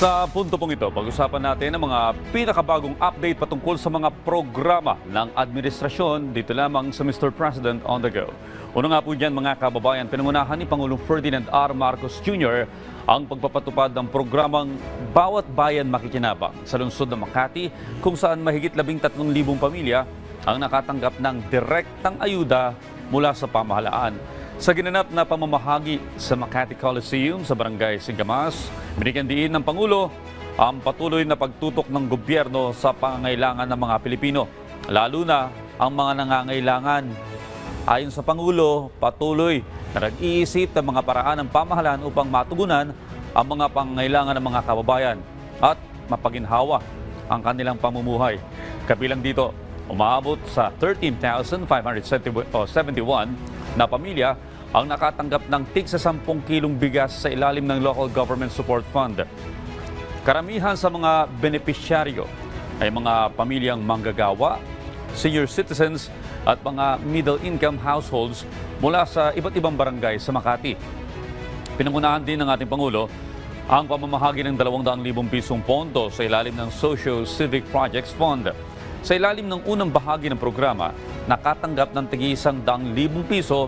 Sa punto pong ito, pag-usapan natin ang mga pinakabagong update patungkol sa mga programa ng administrasyon dito lamang sa Mr. President on the Go. Una nga po dyan mga kababayan, pinangunahan ni Pangulong Ferdinand R. Marcos Jr. ang pagpapatupad ng programang Bawat Bayan Makikinabang sa lungsod ng Makati, kung saan mahigit 13,000 pamilya ang nakatanggap ng direktang ayuda mula sa pamahalaan. Sa ginanap na pamamahagi sa Makati Coliseum sa Barangay Singkamas, binigyan diin ng Pangulo ang patuloy na pagtutok ng gobyerno sa pangangailangan ng mga Pilipino, lalo na ang mga nangangailangan. Ayon sa Pangulo, patuloy na nag-iisip ng mga paraan ng pamahalaan upang matugunan ang mga pangangailangan ng mga kababayan at mapaginhawa ang kanilang pamumuhay. Kabilang dito, umaabot sa 13,571 na pamilya ang nakatanggap ng tig sa 10 kilong bigas sa ilalim ng Local Government Support Fund. Karamihan sa mga benepisyaryo ay mga pamilyang manggagawa, senior citizens at mga middle-income households mula sa iba't ibang barangay sa Makati. Pinangunahan din ng ating Pangulo ang pamamahagi ng 200,000 pisong pondo sa ilalim ng Socio-Civic Projects Fund. Sa ilalim ng unang bahagi ng programa, nakatanggap ng tig-100,000 piso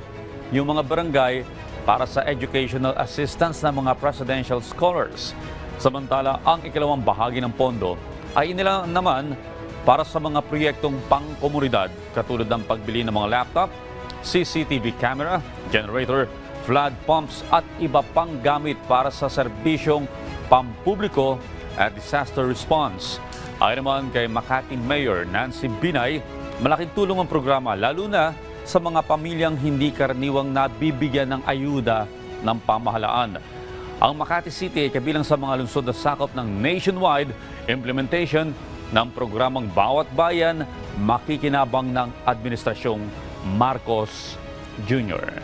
yung mga barangay para sa educational assistance ng mga presidential scholars. Samantala, ang ikalawang bahagi ng pondo ay inilaan naman para sa mga proyektong pangkomunidad katulad ng pagbili ng mga laptop, CCTV camera, generator, flood pumps at iba pang gamit para sa serbisyong pampubliko at disaster response. Ayon naman kay Makati Mayor Nancy Binay, malaking tulong ang programa lalo na sa mga pamilyang hindi karaniwang nabibigyan ng ayuda ng pamahalaan. Ang Makati City ay kabilang sa mga lungsod na sakop ng nationwide implementation ng programang Bawat Bayan Makikinabang ng Administrasyong Marcos Jr.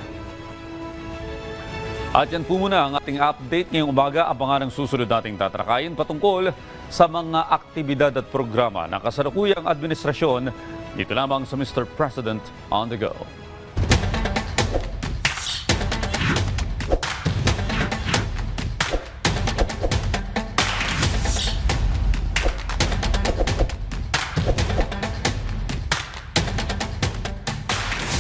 At yan po muna ang ating update ngayong umaga. Abangan ang susunod nating tatalakayin patungkol sa mga aktibidad at programa ng kasalukuyang administrasyon dito lamang sa Mr. President on the Go.